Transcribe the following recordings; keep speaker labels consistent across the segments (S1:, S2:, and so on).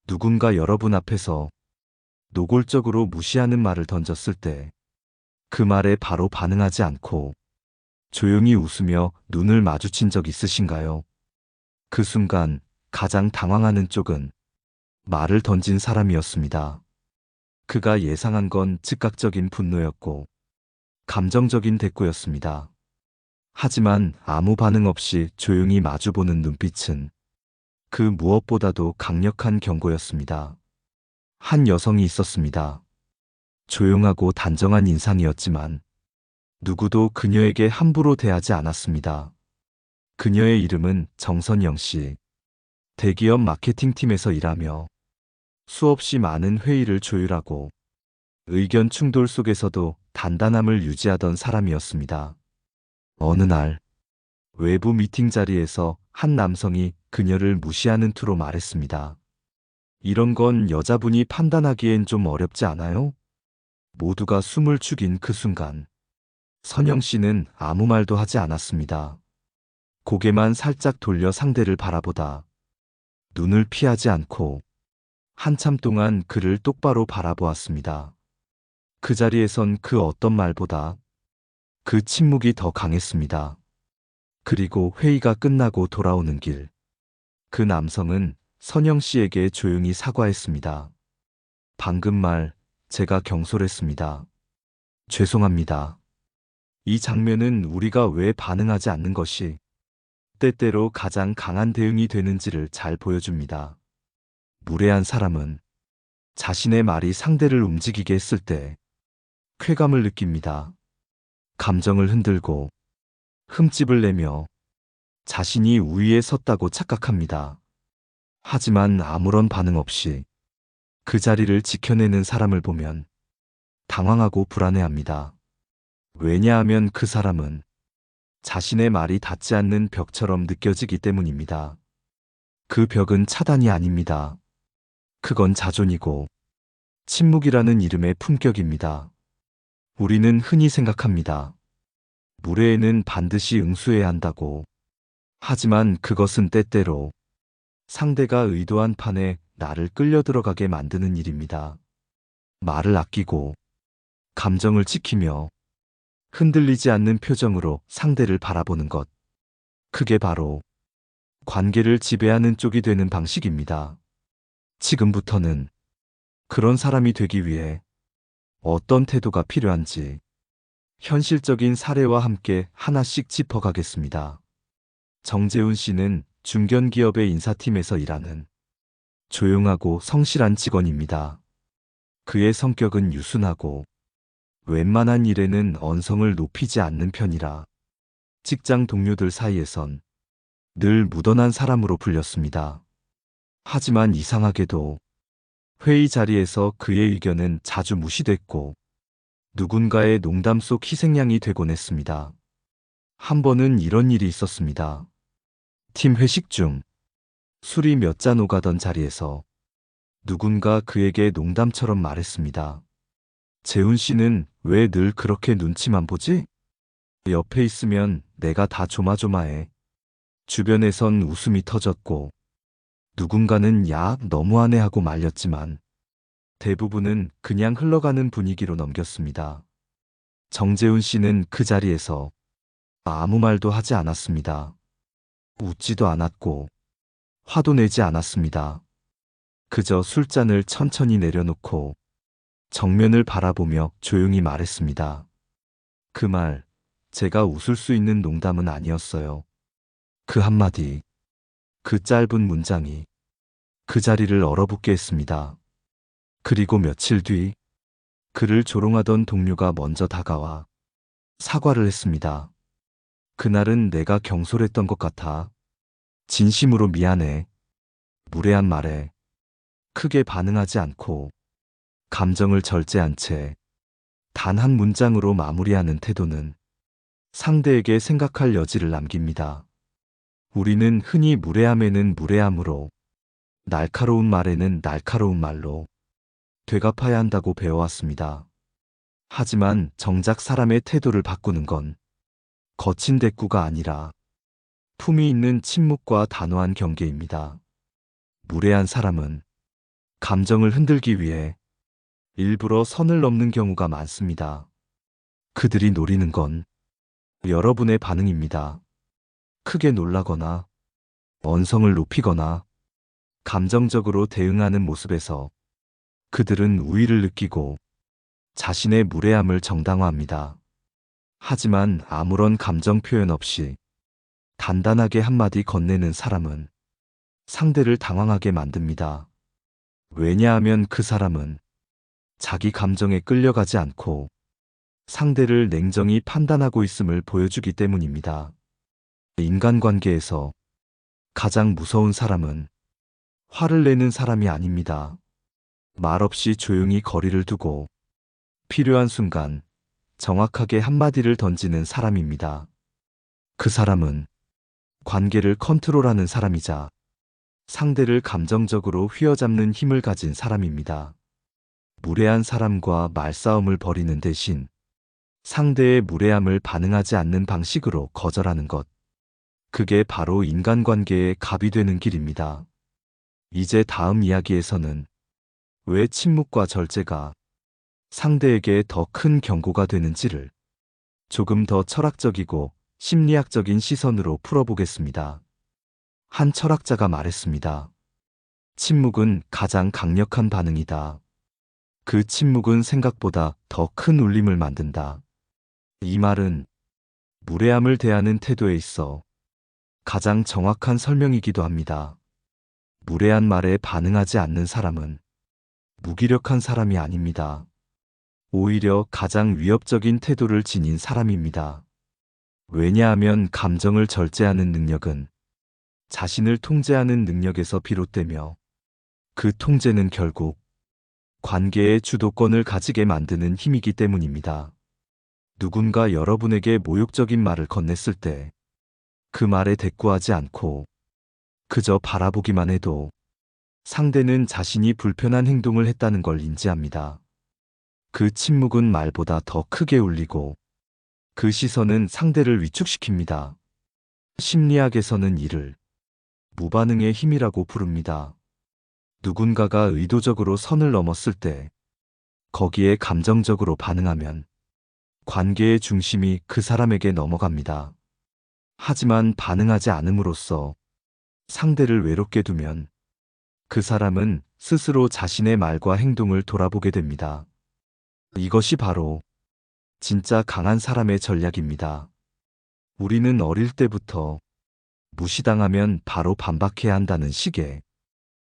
S1: 누군가 여러분 앞에서 노골적으로 무시하는 말을 던졌을 때 그 말에 바로 반응하지 않고 조용히 웃으며 눈을 마주친 적 있으신가요? 그 순간 가장 당황하는 쪽은 말을 던진 사람이었습니다. 그가 예상한 건 즉각적인 분노였고 감정적인 대꾸였습니다. 하지만 아무 반응 없이 조용히 마주보는 눈빛은 그 무엇보다도 강력한 경고였습니다. 한 여성이 있었습니다. 조용하고 단정한 인상이었지만 누구도 그녀에게 함부로 대하지 않았습니다. 그녀의 이름은 정선영 씨. 대기업 마케팅팀에서 일하며 수없이 많은 회의를 조율하고 의견 충돌 속에서도 단단함을 유지하던 사람이었습니다. 어느 날 외부 미팅 자리에서 한 남성이 그녀를 무시하는 투로 말했습니다. 이런 건 여자분이 판단하기엔 좀 어렵지 않아요? 모두가 숨을 죽인 그 순간 선영 씨는 아무 말도 하지 않았습니다. 고개만 살짝 돌려 상대를 바라보다 눈을 피하지 않고 한참 동안 그를 똑바로 바라보았습니다. 그 자리에선 그 어떤 말보다 그 침묵이 더 강했습니다. 그리고 회의가 끝나고 돌아오는 길, 그 남성은 선영 씨에게 조용히 사과했습니다. 방금 말, 제가 경솔했습니다. 죄송합니다. 이 장면은 우리가 왜 반응하지 않는 것이 때때로 가장 강한 대응이 되는지를 잘 보여줍니다. 무례한 사람은 자신의 말이 상대를 움직이게 했을 때 쾌감을 느낍니다. 감정을 흔들고 흠집을 내며 자신이 우위에 섰다고 착각합니다. 하지만 아무런 반응 없이 그 자리를 지켜내는 사람을 보면 당황하고 불안해합니다. 왜냐하면 그 사람은 자신의 말이 닿지 않는 벽처럼 느껴지기 때문입니다. 그 벽은 차단이 아닙니다. 그건 자존이고 침묵이라는 이름의 품격입니다. 우리는 흔히 생각합니다. 무례에는 반드시 응수해야 한다고. 하지만 그것은 때때로 상대가 의도한 판에 나를 끌려 들어가게 만드는 일입니다. 말을 아끼고 감정을 지키며 흔들리지 않는 표정으로 상대를 바라보는 것. 그게 바로 관계를 지배하는 쪽이 되는 방식입니다. 지금부터는 그런 사람이 되기 위해 어떤 태도가 필요한지 현실적인 사례와 함께 하나씩 짚어가겠습니다. 정재훈 씨는 중견기업의 인사팀에서 일하는 조용하고 성실한 직원입니다. 그의 성격은 유순하고 웬만한 일에는 언성을 높이지 않는 편이라 직장 동료들 사이에선 늘 무던한 사람으로 불렸습니다. 하지만 이상하게도 회의 자리에서 그의 의견은 자주 무시됐고 누군가의 농담 속 희생양이 되곤 했습니다. 한 번은 이런 일이 있었습니다. 팀 회식 중 술이 몇 잔 오가던 자리에서 누군가 그에게 농담처럼 말했습니다. 재훈 씨는 왜 늘 그렇게 눈치만 보지? 옆에 있으면 내가 다 조마조마해. 주변에선 웃음이 터졌고 누군가는 야, 너무하네 하고 말렸지만 대부분은 그냥 흘러가는 분위기로 넘겼습니다. 정재훈 씨는 그 자리에서 아무 말도 하지 않았습니다. 웃지도 않았고 화도 내지 않았습니다. 그저 술잔을 천천히 내려놓고 정면을 바라보며 조용히 말했습니다. 그 말, 제가 웃을 수 있는 농담은 아니었어요. 그 한마디, 그 짧은 문장이 그 자리를 얼어붙게 했습니다. 그리고 며칠 뒤 그를 조롱하던 동료가 먼저 다가와 사과를 했습니다. 그날은 내가 경솔했던 것 같아. 진심으로 미안해. 무례한 말에 크게 반응하지 않고 감정을 절제한 채 단 한 문장으로 마무리하는 태도는 상대에게 생각할 여지를 남깁니다. 우리는 흔히 무례함에는 무례함으로, 날카로운 말에는 날카로운 말로 되갚아야 한다고 배워왔습니다. 하지만 정작 사람의 태도를 바꾸는 건 거친 대꾸가 아니라 품위 있는 침묵과 단호한 경계입니다. 무례한 사람은 감정을 흔들기 위해 일부러 선을 넘는 경우가 많습니다. 그들이 노리는 건 여러분의 반응입니다. 크게 놀라거나 언성을 높이거나 감정적으로 대응하는 모습에서 그들은 우위를 느끼고 자신의 무례함을 정당화합니다. 하지만 아무런 감정 표현 없이 단단하게 한마디 건네는 사람은 상대를 당황하게 만듭니다. 왜냐하면 그 사람은 자기 감정에 끌려가지 않고 상대를 냉정히 판단하고 있음을 보여주기 때문입니다. 인간관계에서 가장 무서운 사람은 화를 내는 사람이 아닙니다. 말없이 조용히 거리를 두고 필요한 순간 정확하게 한마디를 던지는 사람입니다. 그 사람은 관계를 컨트롤하는 사람이자 상대를 감정적으로 휘어잡는 힘을 가진 사람입니다. 무례한 사람과 말싸움을 벌이는 대신 상대의 무례함을 반응하지 않는 방식으로 거절하는 것. 그게 바로 인간관계의 갑이 되는 길입니다. 이제 다음 이야기에서는 왜 침묵과 절제가 상대에게 더 큰 경고가 되는지를 조금 더 철학적이고 심리학적인 시선으로 풀어보겠습니다. 한 철학자가 말했습니다. 침묵은 가장 강력한 반응이다. 그 침묵은 생각보다 더 큰 울림을 만든다. 이 말은 무례함을 대하는 태도에 있어 가장 정확한 설명이기도 합니다. 무례한 말에 반응하지 않는 사람은 무기력한 사람이 아닙니다. 오히려 가장 위협적인 태도를 지닌 사람입니다. 왜냐하면 감정을 절제하는 능력은 자신을 통제하는 능력에서 비롯되며 그 통제는 결국 관계의 주도권을 가지게 만드는 힘이기 때문입니다. 누군가 여러분에게 모욕적인 말을 건넸을 때 그 말에 대꾸하지 않고 그저 바라보기만 해도 상대는 자신이 불편한 행동을 했다는 걸 인지합니다. 그 침묵은 말보다 더 크게 울리고 그 시선은 상대를 위축시킵니다. 심리학에서는 이를 무반응의 힘이라고 부릅니다. 누군가가 의도적으로 선을 넘었을 때 거기에 감정적으로 반응하면 관계의 중심이 그 사람에게 넘어갑니다. 하지만 반응하지 않음으로써 상대를 외롭게 두면 그 사람은 스스로 자신의 말과 행동을 돌아보게 됩니다. 이것이 바로 진짜 강한 사람의 전략입니다. 우리는 어릴 때부터 무시당하면 바로 반박해야 한다는 식의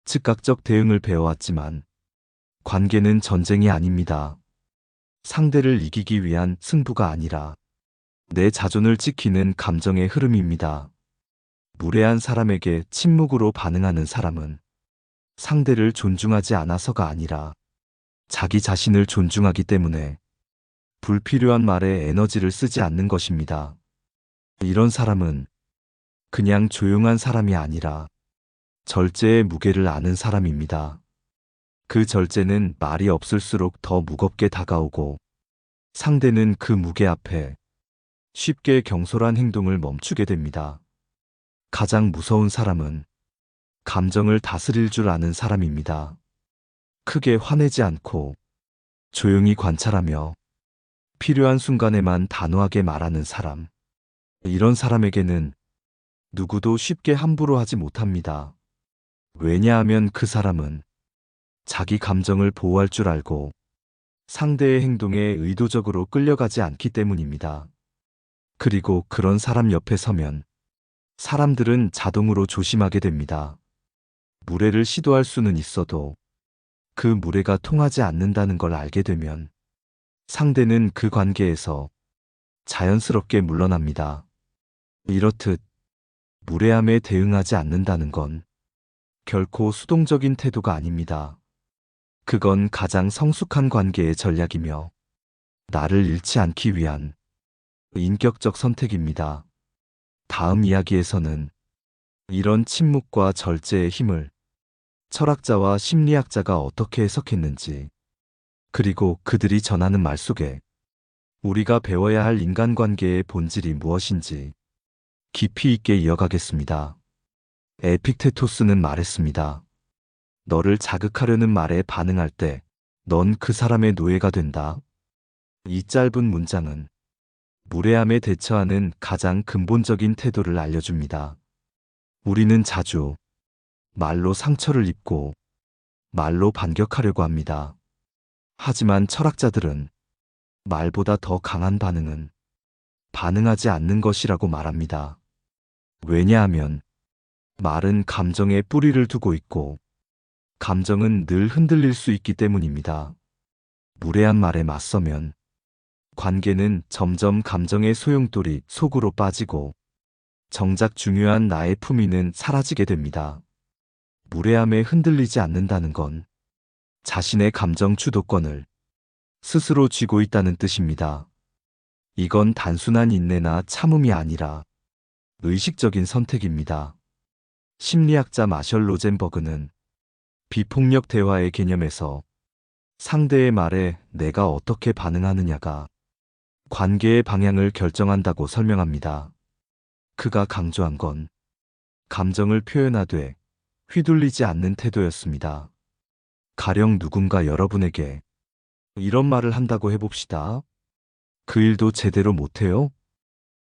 S1: 즉각적 대응을 배워왔지만 관계는 전쟁이 아닙니다. 상대를 이기기 위한 승부가 아니라 내 자존을 지키는 감정의 흐름입니다. 무례한 사람에게 침묵으로 반응하는 사람은 상대를 존중하지 않아서가 아니라 자기 자신을 존중하기 때문에 불필요한 말에 에너지를 쓰지 않는 것입니다. 이런 사람은 그냥 조용한 사람이 아니라 절제의 무게를 아는 사람입니다. 그 절제는 말이 없을수록 더 무겁게 다가오고 상대는 그 무게 앞에 쉽게 경솔한 행동을 멈추게 됩니다. 가장 무서운 사람은 감정을 다스릴 줄 아는 사람입니다. 크게 화내지 않고 조용히 관찰하며 필요한 순간에만 단호하게 말하는 사람. 이런 사람에게는 누구도 쉽게 함부로 하지 못합니다. 왜냐하면 그 사람은 자기 감정을 보호할 줄 알고 상대의 행동에 의도적으로 끌려가지 않기 때문입니다. 그리고 그런 사람 옆에 서면 사람들은 자동으로 조심하게 됩니다. 무례를 시도할 수는 있어도 그 무례가 통하지 않는다는 걸 알게 되면 상대는 그 관계에서 자연스럽게 물러납니다. 이렇듯 무례함에 대응하지 않는다는 건 결코 수동적인 태도가 아닙니다. 그건 가장 성숙한 관계의 전략이며 나를 잃지 않기 위한 인격적 선택입니다. 다음 이야기에서는 이런 침묵과 절제의 힘을 철학자와 심리학자가 어떻게 해석했는지, 그리고 그들이 전하는 말 속에 우리가 배워야 할 인간관계의 본질이 무엇인지 깊이 있게 이어가겠습니다. 에픽테토스는 말했습니다. 너를 자극하려는 말에 반응할 때 넌 그 사람의 노예가 된다. 이 짧은 문장은 무례함에 대처하는 가장 근본적인 태도를 알려줍니다. 우리는 자주 말로 상처를 입고 말로 반격하려고 합니다. 하지만 철학자들은 말보다 더 강한 반응은 반응하지 않는 것이라고 말합니다. 왜냐하면 말은 감정에 뿌리를 두고 있고 감정은 늘 흔들릴 수 있기 때문입니다. 무례한 말에 맞서면 관계는 점점 감정의 소용돌이 속으로 빠지고 정작 중요한 나의 품위는 사라지게 됩니다. 무례함에 흔들리지 않는다는 건 자신의 감정 주도권을 스스로 쥐고 있다는 뜻입니다. 이건 단순한 인내나 참음이 아니라 의식적인 선택입니다. 심리학자 마셜 로젠버그는 비폭력 대화의 개념에서 상대의 말에 내가 어떻게 반응하느냐가 관계의 방향을 결정한다고 설명합니다. 그가 강조한 건 감정을 표현하되 휘둘리지 않는 태도였습니다. 가령 누군가 여러분에게 이런 말을 한다고 해봅시다. 그 일도 제대로 못해요?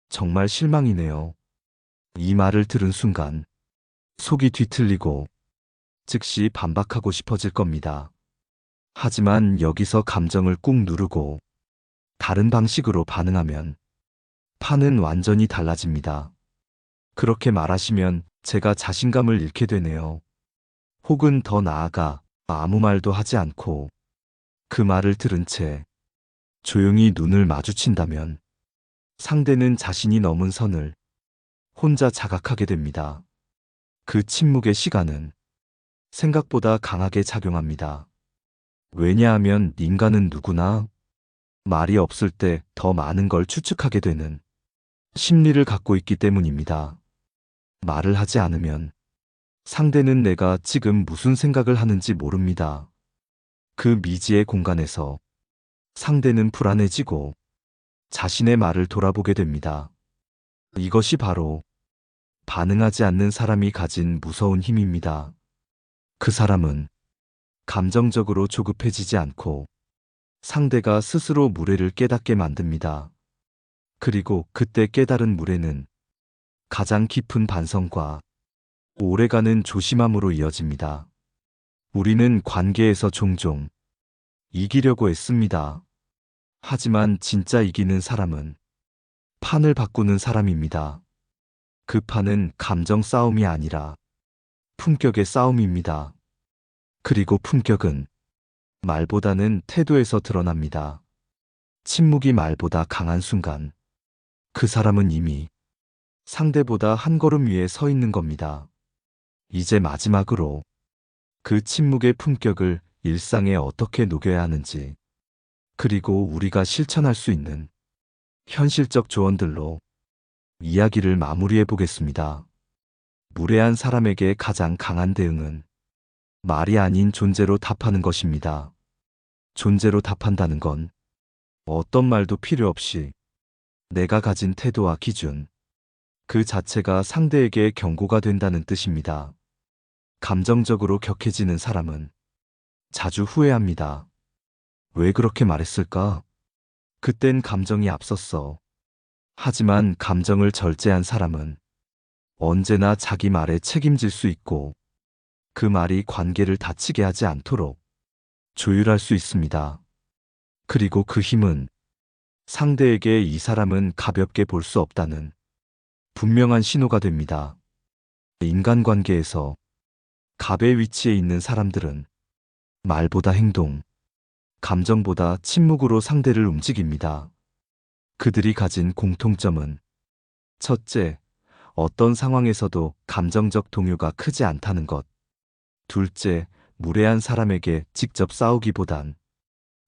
S1: 정말 실망이네요. 이 말을 들은 순간 속이 뒤틀리고 즉시 반박하고 싶어질 겁니다. 하지만 여기서 감정을 꾹 누르고 다른 방식으로 반응하면 판은 완전히 달라집니다. 그렇게 말하시면 제가 자신감을 잃게 되네요. 혹은 더 나아가 아무 말도 하지 않고 그 말을 들은 채 조용히 눈을 마주친다면 상대는 자신이 넘은 선을 혼자 자각하게 됩니다. 그 침묵의 시간은 생각보다 강하게 작용합니다. 왜냐하면 인간은 누구나 말이 없을 때 더 많은 걸 추측하게 되는 심리를 갖고 있기 때문입니다. 말을 하지 않으면 상대는 내가 지금 무슨 생각을 하는지 모릅니다. 그 미지의 공간에서 상대는 불안해지고 자신의 말을 돌아보게 됩니다. 이것이 바로 반응하지 않는 사람이 가진 무서운 힘입니다. 그 사람은 감정적으로 조급해지지 않고 상대가 스스로 무례를 깨닫게 만듭니다. 그리고 그때 깨달은 무례는 가장 깊은 반성과 오래가는 조심함으로 이어집니다. 우리는 관계에서 종종 이기려고 애씁니다. 하지만 진짜 이기는 사람은 판을 바꾸는 사람입니다. 그 판은 감정 싸움이 아니라 품격의 싸움입니다. 그리고 품격은 말보다는 태도에서 드러납니다. 침묵이 말보다 강한 순간 그 사람은 이미 상대보다 한 걸음 위에 서 있는 겁니다. 이제 마지막으로 그 침묵의 품격을 일상에 어떻게 녹여야 하는지, 그리고 우리가 실천할 수 있는 현실적 조언들로 이야기를 마무리해 보겠습니다. 무례한 사람에게 가장 강한 대응은 말이 아닌 존재로 답하는 것입니다. 존재로 답한다는 건 어떤 말도 필요 없이 내가 가진 태도와 기준, 그 자체가 상대에게 경고가 된다는 뜻입니다. 감정적으로 격해지는 사람은 자주 후회합니다. 왜 그렇게 말했을까? 그땐 감정이 앞섰어. 하지만 감정을 절제한 사람은 언제나 자기 말에 책임질 수 있고 그 말이 관계를 다치게 하지 않도록 조율할 수 있습니다. 그리고 그 힘은 상대에게 이 사람은 가볍게 볼 수 없다는 분명한 신호가 됩니다. 인간관계에서 갑의 위치에 있는 사람들은 말보다 행동, 감정보다 침묵으로 상대를 움직입니다. 그들이 가진 공통점은 첫째, 어떤 상황에서도 감정적 동요가 크지 않다는 것. 둘째, 무례한 사람에게 직접 싸우기보단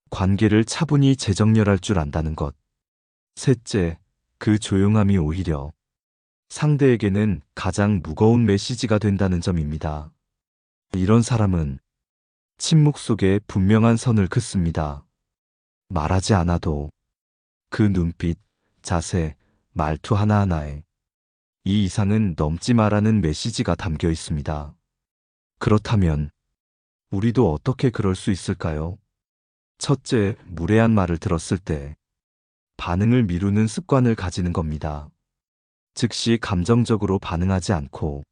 S1: 관계를 차분히 재정렬할 줄 안다는 것. 셋째, 그 조용함이 오히려 상대에게는 가장 무거운 메시지가 된다는 점입니다. 이런 사람은 침묵 속에 분명한 선을 긋습니다. 말하지 않아도 그 눈빛, 자세, 말투 하나하나에 이 이상은 넘지 마라는 메시지가 담겨 있습니다. 그렇다면 우리도 어떻게 그럴 수 있을까요? 첫째, 무례한 말을 들었을 때 반응을 미루는 습관을 가지는 겁니다. 즉시 감정적으로 반응하지 않고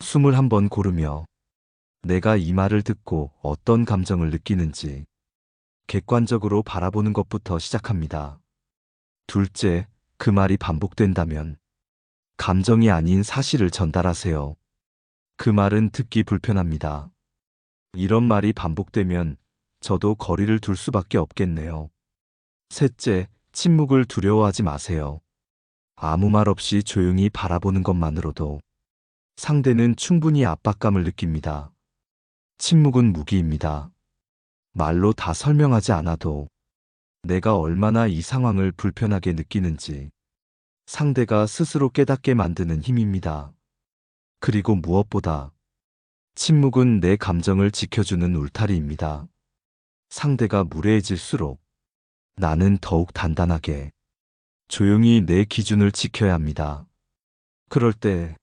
S1: 숨을 한번 고르며 내가 이 말을 듣고 어떤 감정을 느끼는지 객관적으로 바라보는 것부터 시작합니다. 둘째, 그 말이 반복된다면 감정이 아닌 사실을 전달하세요. 그 말은 듣기 불편합니다. 이런 말이 반복되면 저도 거리를 둘 수밖에 없겠네요. 셋째, 침묵을 두려워하지 마세요. 아무 말 없이 조용히 바라보는 것만으로도 상대는 충분히 압박감을 느낍니다. 침묵은 무기입니다. 말로 다 설명하지 않아도 내가 얼마나 이 상황을 불편하게 느끼는지 상대가 스스로 깨닫게 만드는 힘입니다. 그리고 무엇보다 침묵은 내 감정을 지켜주는 울타리입니다. 상대가 무례해질수록 나는 더욱 단단하게 조용히 내 기준을 지켜야 합니다. 그럴 때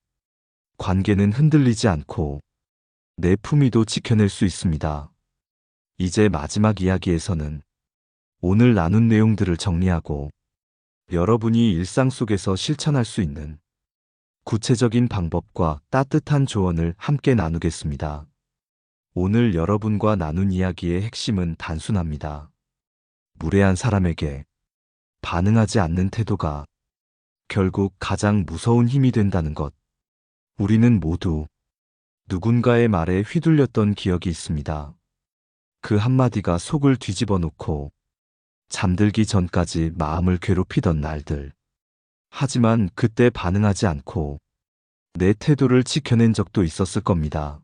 S1: 관계는 흔들리지 않고 내 품위도 지켜낼 수 있습니다. 이제 마지막 이야기에서는 오늘 나눈 내용들을 정리하고 여러분이 일상 속에서 실천할 수 있는 구체적인 방법과 따뜻한 조언을 함께 나누겠습니다. 오늘 여러분과 나눈 이야기의 핵심은 단순합니다. 무례한 사람에게 반응하지 않는 태도가 결국 가장 무서운 힘이 된다는 것. 우리는 모두 누군가의 말에 휘둘렸던 기억이 있습니다. 그 한마디가 속을 뒤집어 놓고 잠들기 전까지 마음을 괴롭히던 날들. 하지만 그때 반응하지 않고 내 태도를 지켜낸 적도 있었을 겁니다.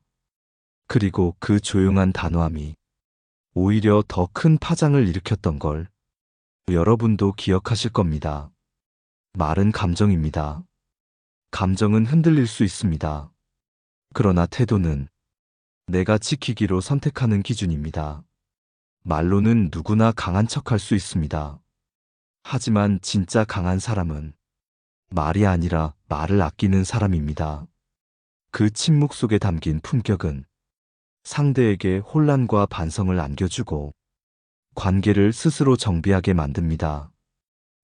S1: 그리고 그 조용한 단호함이 오히려 더 큰 파장을 일으켰던 걸 여러분도 기억하실 겁니다. 말은 감정입니다. 감정은 흔들릴 수 있습니다. 그러나 태도는 내가 지키기로 선택하는 기준입니다. 말로는 누구나 강한 척할 수 있습니다. 하지만 진짜 강한 사람은 말이 아니라 말을 아끼는 사람입니다. 그 침묵 속에 담긴 품격은 상대에게 혼란과 반성을 안겨주고 관계를 스스로 정비하게 만듭니다.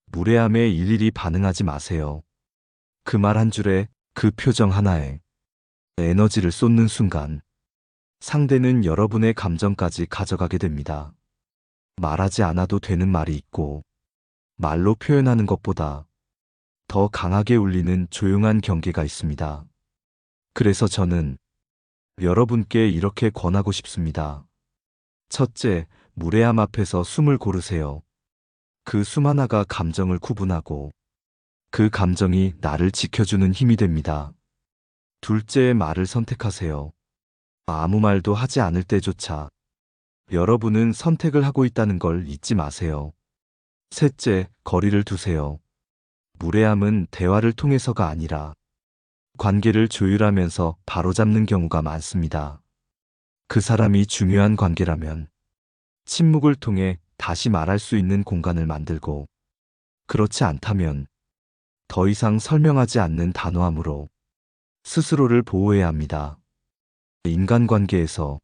S1: 무례함에 일일이 반응하지 마세요. 그 말 한 줄에, 그 표정 하나에 에너지를 쏟는 순간 상대는 여러분의 감정까지 가져가게 됩니다. 말하지 않아도 되는 말이 있고 말로 표현하는 것보다 더 강하게 울리는 조용한 경계가 있습니다. 그래서 저는 여러분께 이렇게 권하고 싶습니다. 첫째, 무례함 앞에서 숨을 고르세요. 그 숨 하나가 감정을 구분하고 그 감정이 나를 지켜주는 힘이 됩니다. 둘째, 말을 선택하세요. 아무 말도 하지 않을 때조차 여러분은 선택을 하고 있다는 걸 잊지 마세요. 셋째, 거리를 두세요. 무례함은 대화를 통해서가 아니라 관계를 조율하면서 바로잡는 경우가 많습니다. 그 사람이 중요한 관계라면 침묵을 통해 다시 말할 수 있는 공간을 만들고, 그렇지 않다면 더 이상 설명하지 않는 단호함으로 스스로를 보호해야 합니다. 인간관계에서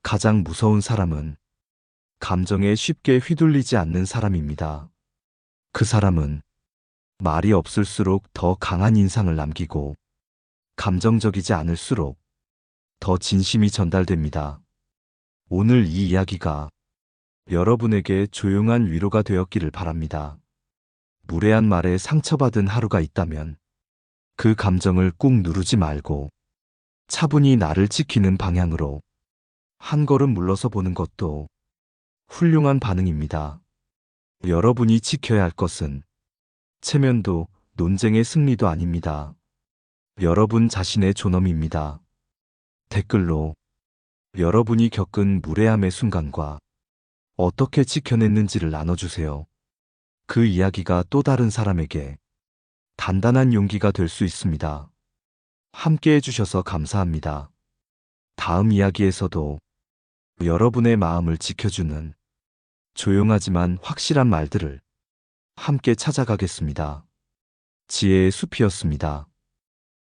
S1: 가장 무서운 사람은 감정에 쉽게 휘둘리지 않는 사람입니다. 그 사람은 말이 없을수록 더 강한 인상을 남기고 감정적이지 않을수록 더 진심이 전달됩니다. 오늘 이 이야기가 여러분에게 조용한 위로가 되었기를 바랍니다. 무례한 말에 상처받은 하루가 있다면 그 감정을 꾹 누르지 말고 차분히 나를 지키는 방향으로 한 걸음 물러서 보는 것도 훌륭한 반응입니다. 여러분이 지켜야 할 것은 체면도 논쟁의 승리도 아닙니다. 여러분 자신의 존엄입니다. 댓글로 여러분이 겪은 무례함의 순간과 어떻게 지켜냈는지를 나눠주세요. 그 이야기가 또 다른 사람에게 단단한 용기가 될 수 있습니다. 함께 해주셔서 감사합니다. 다음 이야기에서도 여러분의 마음을 지켜주는 조용하지만 확실한 말들을 함께 찾아가겠습니다. 지혜의 숲이었습니다.